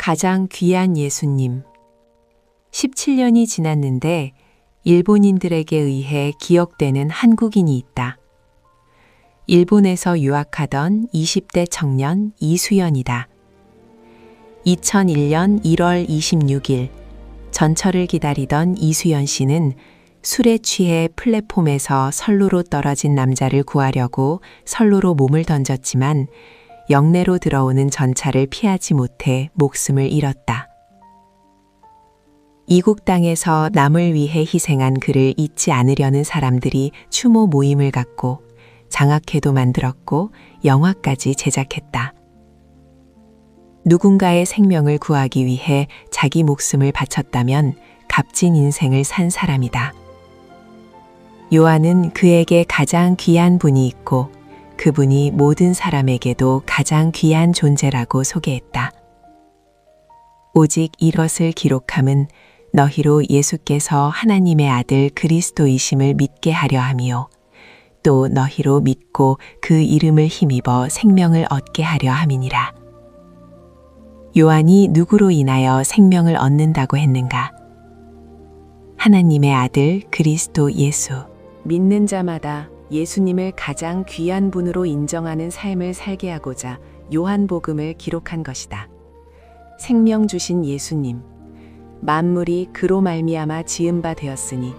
가장 귀한 예수님. 17년이 지났는데 일본인들에게 의해 기억되는 한국인이 있다. 일본에서 유학하던 20대 청년 이수연이다. 2001년 1월 26일 전철을 기다리던 이수연 씨는 술에 취해 플랫폼에서 선로로 떨어진 남자를 구하려고 선로로 몸을 던졌지만 역내로 들어오는 전차를 피하지 못해 목숨을 잃었다. 이국 땅에서 남을 위해 희생한 그를 잊지 않으려는 사람들이 추모 모임을 갖고 장학회도 만들었고 영화까지 제작했다. 누군가의 생명을 구하기 위해 자기 목숨을 바쳤다면 값진 인생을 산 사람이다. 요한은 그에게 가장 귀한 분이 있고 그분이 모든 사람에게도 가장 귀한 존재라고 소개했다. 오직 이것을 기록함은 너희로 예수께서 하나님의 아들 그리스도이심을 믿게 하려 함이요 또 너희로 믿고 그 이름을 힘입어 생명을 얻게 하려 함이니라. 요한이 누구로 인하여 생명을 얻는다고 했는가? 하나님의 아들 그리스도 예수. 믿는 자마다 예수님을 가장 귀한 분으로 인정하는 삶을 살게 하고자 요한복음을 기록한 것이다. 생명 주신 예수님. 만물이 그로 말미암아 지은 바 되었으니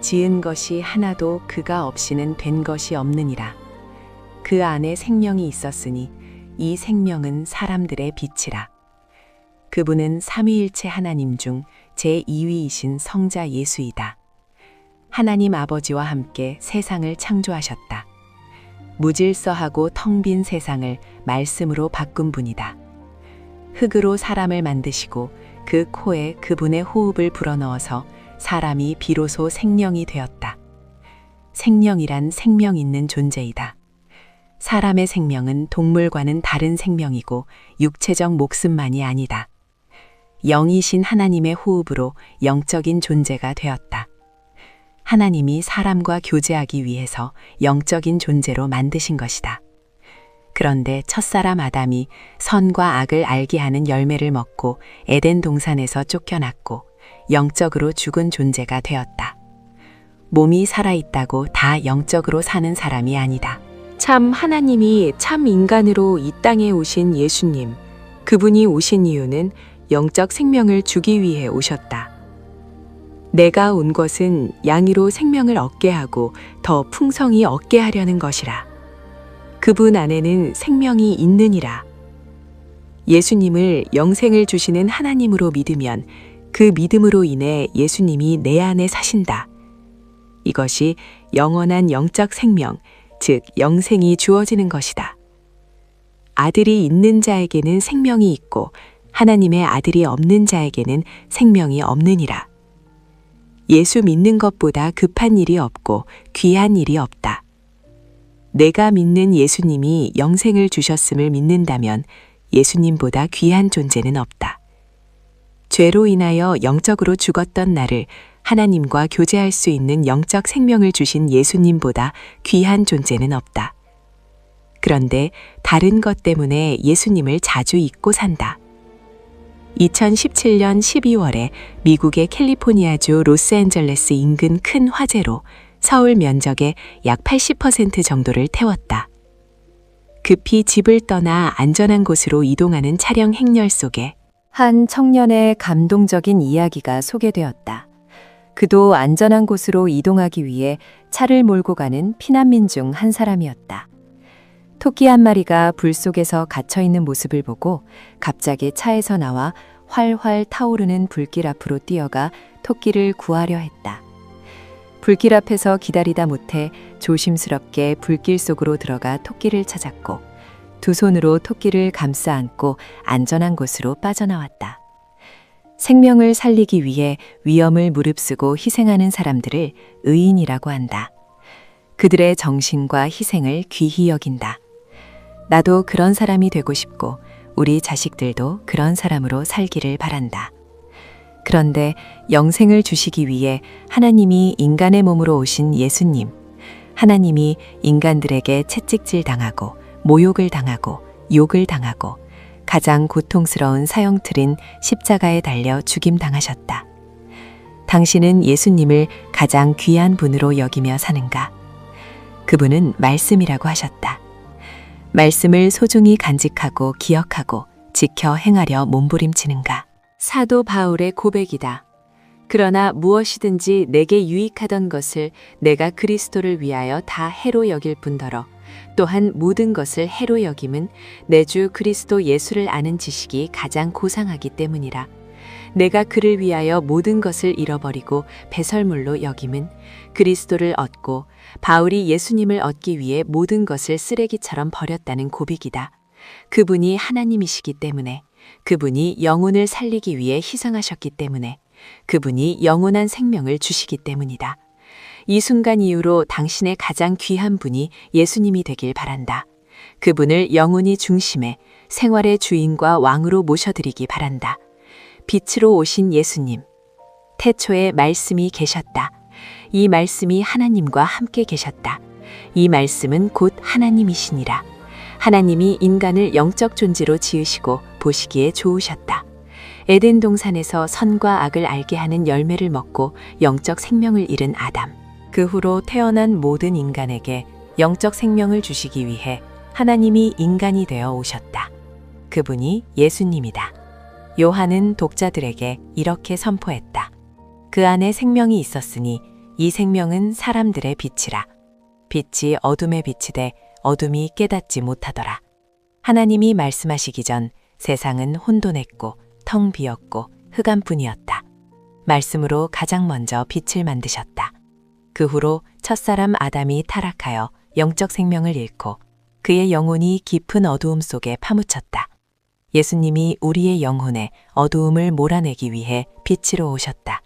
지은 것이 하나도 그가 없이는 된 것이 없느니라. 그 안에 생명이 있었으니 이 생명은 사람들의 빛이라. 그분은 삼위일체 하나님 중 제2위이신 성자 예수이다. 하나님 아버지와 함께 세상을 창조하셨다. 무질서하고 텅 빈 세상을 말씀으로 바꾼 분이다. 흙으로 사람을 만드시고 그 코에 그분의 호흡을 불어넣어서 사람이 비로소 생명이 되었다. 생명이란 생명 있는 존재이다. 사람의 생명은 동물과는 다른 생명이고 육체적 목숨만이 아니다. 영이신 하나님의 호흡으로 영적인 존재가 되었다. 하나님이 사람과 교제하기 위해서 영적인 존재로 만드신 것이다. 그런데 첫사람 아담이 선과 악을 알게 하는 열매를 먹고 에덴 동산에서 쫓겨났고 영적으로 죽은 존재가 되었다. 몸이 살아있다고 다 영적으로 사는 사람이 아니다. 참 하나님이 참 인간으로 이 땅에 오신 예수님, 그분이 오신 이유는 영적 생명을 주기 위해 오셨다. 내가 온 것은 양이로 생명을 얻게 하고 더 풍성히 얻게 하려는 것이라. 그분 안에는 생명이 있느니라. 예수님을 영생을 주시는 하나님으로 믿으면 그 믿음으로 인해 예수님이 내 안에 사신다. 이것이 영원한 영적 생명, 즉 영생이 주어지는 것이다. 아들이 있는 자에게는 생명이 있고 하나님의 아들이 없는 자에게는 생명이 없느니라. 예수 믿는 것보다 급한 일이 없고 귀한 일이 없다. 내가 믿는 예수님이 영생을 주셨음을 믿는다면 예수님보다 귀한 존재는 없다. 죄로 인하여 영적으로 죽었던 나를 하나님과 교제할 수 있는 영적 생명을 주신 예수님보다 귀한 존재는 없다. 그런데 다른 것 때문에 예수님을 자주 잊고 산다. 2017년 12월에 미국의 캘리포니아주 로스앤젤레스 인근 큰 화재로 서울 면적의 약 80% 정도를 태웠다. 급히 집을 떠나 안전한 곳으로 이동하는 차량 행렬 속에 한 청년의 감동적인 이야기가 소개되었다. 그도 안전한 곳으로 이동하기 위해 차를 몰고 가는 피난민 중 한 사람이었다. 토끼 한 마리가 불 속에서 갇혀 있는 모습을 보고 갑자기 차에서 나와 활활 타오르는 불길 앞으로 뛰어가 토끼를 구하려 했다. 불길 앞에서 기다리다 못해 조심스럽게 불길 속으로 들어가 토끼를 찾았고 두 손으로 토끼를 감싸 안고 안전한 곳으로 빠져나왔다. 생명을 살리기 위해 위험을 무릅쓰고 희생하는 사람들을 의인이라고 한다. 그들의 정신과 희생을 귀히 여긴다. 나도 그런 사람이 되고 싶고 우리 자식들도 그런 사람으로 살기를 바란다. 그런데 영생을 주시기 위해 하나님이 인간의 몸으로 오신 예수님, 하나님이 인간들에게 채찍질 당하고 모욕을 당하고 욕을 당하고 가장 고통스러운 사형틀인 십자가에 달려 죽임당하셨다. 당신은 예수님을 가장 귀한 분으로 여기며 사는가? 그분은 말씀이라고 하셨다. 말씀을 소중히 간직하고 기억하고 지켜 행하려 몸부림치는가? 사도 바울의 고백이다. 그러나 무엇이든지 내게 유익하던 것을 내가 그리스도를 위하여 다 해로 여길 뿐더러 또한 모든 것을 해로 여김은 내 주 그리스도 예수를 아는 지식이 가장 고상하기 때문이라. 내가 그를 위하여 모든 것을 잃어버리고 배설물로 여김은 그리스도를 얻고 바울이 예수님을 얻기 위해 모든 것을 쓰레기처럼 버렸다는 고백이다. 그분이 하나님이시기 때문에, 그분이 영혼을 살리기 위해 희생하셨기 때문에, 그분이 영원한 생명을 주시기 때문이다. 이 순간 이후로 당신의 가장 귀한 분이 예수님이 되길 바란다. 그분을 영원히 중심에 생활의 주인과 왕으로 모셔드리기 바란다. 빛으로 오신 예수님. 태초에 말씀이 계셨다. 이 말씀이 하나님과 함께 계셨다. 이 말씀은 곧 하나님이시니라. 하나님이 인간을 영적 존재로 지으시고 보시기에 좋으셨다. 에덴 동산에서 선과 악을 알게 하는 열매를 먹고 영적 생명을 잃은 아담. 그 후로 태어난 모든 인간에게 영적 생명을 주시기 위해 하나님이 인간이 되어 오셨다. 그분이 예수님이다. 요한은 독자들에게 이렇게 선포했다. 그 안에 생명이 있었으니 이 생명은 사람들의 빛이라. 빛이 어둠에 비치되 어둠이 깨닫지 못하더라. 하나님이 말씀하시기 전 세상은 혼돈했고 텅 비었고 흑암뿐이었다. 말씀으로 가장 먼저 빛을 만드셨다. 그 후로 첫사람 아담이 타락하여 영적 생명을 잃고 그의 영혼이 깊은 어두움 속에 파묻혔다. 예수님이 우리의 영혼에 어두움을 몰아내기 위해 빛으로 오셨다.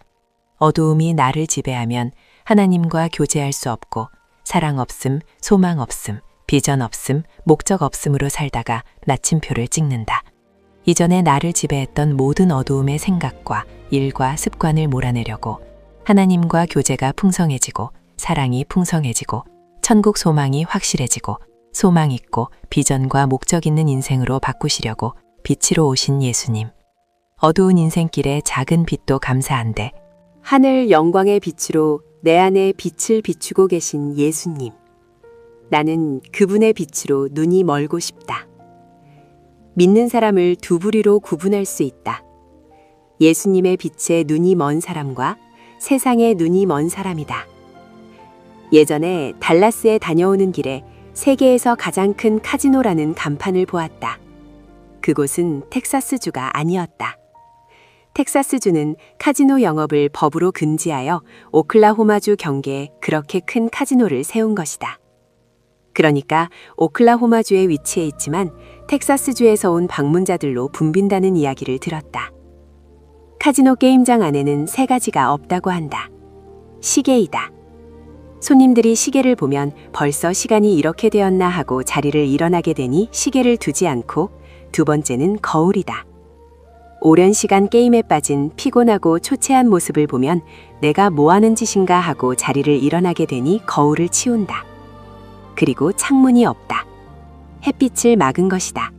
어두움이 나를 지배하면 하나님과 교제할 수 없고 사랑 없음, 소망 없음, 비전 없음, 목적 없음으로 살다가 나침표를 찍는다. 이전에 나를 지배했던 모든 어두움의 생각과 일과 습관을 몰아내려고 하나님과 교제가 풍성해지고 사랑이 풍성해지고 천국 소망이 확실해지고 소망 있고 비전과 목적 있는 인생으로 바꾸시려고 빛으로 오신 예수님. 어두운 인생길에 작은 빛도 감사한데 하늘 영광의 빛으로 내 안에 빛을 비추고 계신 예수님. 나는 그분의 빛으로 눈이 멀고 싶다. 믿는 사람을 두 부류로 구분할 수 있다. 예수님의 빛에 눈이 먼 사람과 세상에 눈이 먼 사람이다. 예전에 달라스에 다녀오는 길에 세계에서 가장 큰 카지노라는 간판을 보았다. 그곳은 텍사스주가 아니었다. 텍사스주는 카지노 영업을 법으로 금지하여 오클라호마주 경계에 그렇게 큰 카지노를 세운 것이다. 그러니까 오클라호마주에 위치해 있지만 텍사스주에서 온 방문자들로 붐빈다는 이야기를 들었다. 카지노 게임장 안에는 세 가지가 없다고 한다. 시계이다. 손님들이 시계를 보면 벌써 시간이 이렇게 되었나 하고 자리를 일어나게 되니 시계를 두지 않고, 두 번째는 거울이다. 오랜 시간 게임에 빠진 피곤하고 초췌한 모습을 보면 내가 뭐 하는 짓인가 하고 자리를 일어나게 되니 거울을 치운다. 그리고 창문이 없다. 햇빛을 막은 것이다.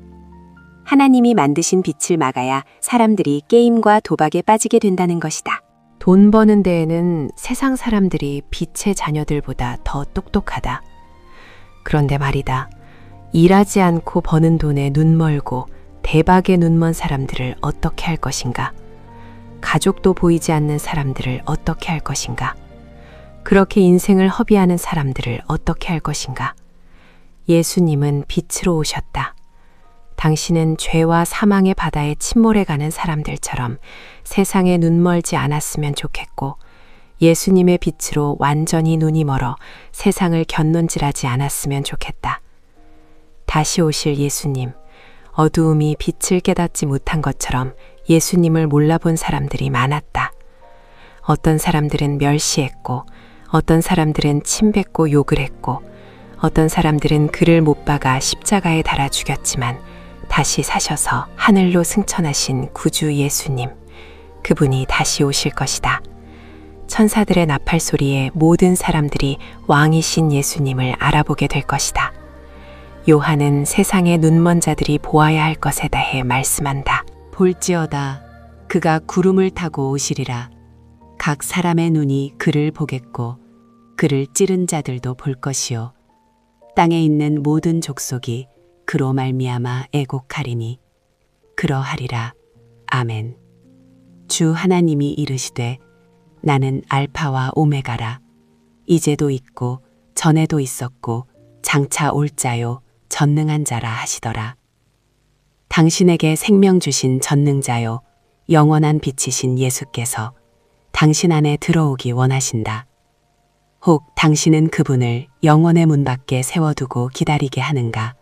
하나님이 만드신 빛을 막아야 사람들이 게임과 도박에 빠지게 된다는 것이다. 돈 버는 데에는 세상 사람들이 빛의 자녀들보다 더 똑똑하다. 그런데 말이다. 일하지 않고 버는 돈에 눈멀고 대박에 눈먼 사람들을 어떻게 할 것인가? 가족도 보이지 않는 사람들을 어떻게 할 것인가? 그렇게 인생을 허비하는 사람들을 어떻게 할 것인가? 예수님은 빛으로 오셨다. 당신은 죄와 사망의 바다에 침몰해가는 사람들처럼 세상에 눈멀지 않았으면 좋겠고, 예수님의 빛으로 완전히 눈이 멀어 세상을 견눈질하지 않았으면 좋겠다. 다시 오실 예수님, 어두움이 빛을 깨닫지 못한 것처럼 예수님을 몰라본 사람들이 많았다. 어떤 사람들은 멸시했고, 어떤 사람들은 침뱉고 욕을 했고, 어떤 사람들은 그를 못 박아 십자가에 달아 죽였지만 다시 사셔서 하늘로 승천하신 구주 예수님, 그분이 다시 오실 것이다. 천사들의 나팔 소리에 모든 사람들이 왕이신 예수님을 알아보게 될 것이다. 요한은 세상의 눈먼 자들이 보아야 할 것에 대해 말씀한다. 볼지어다 그가 구름을 타고 오시리라. 각 사람의 눈이 그를 보겠고 그를 찌른 자들도 볼 것이요 땅에 있는 모든 족속이 그로 말미암아 애곡하리니 그러하리라. 아멘. 주 하나님이 이르시되 나는 알파와 오메가라. 이제도 있고 전에도 있었고 장차 올 자요 전능한 자라 하시더라. 당신에게 생명 주신 전능자요 영원한 빛이신 예수께서 당신 안에 들어오기 원하신다. 혹 당신은 그분을 영원의 문 밖에 세워두고 기다리게 하는가?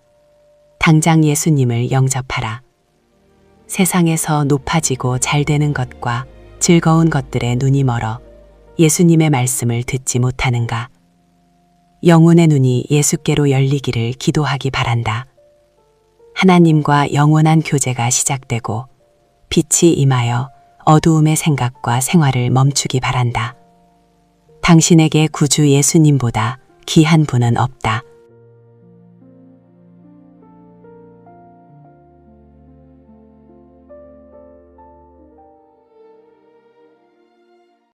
당장 예수님을 영접하라. 세상에서 높아지고 잘 되는 것과 즐거운 것들에 눈이 멀어 예수님의 말씀을 듣지 못하는가? 영혼의 눈이 예수께로 열리기를 기도하기 바란다. 하나님과 영원한 교제가 시작되고 빛이 임하여 어두움의 생각과 생활을 멈추기 바란다. 당신에게 구주 예수님보다 귀한 분은 없다.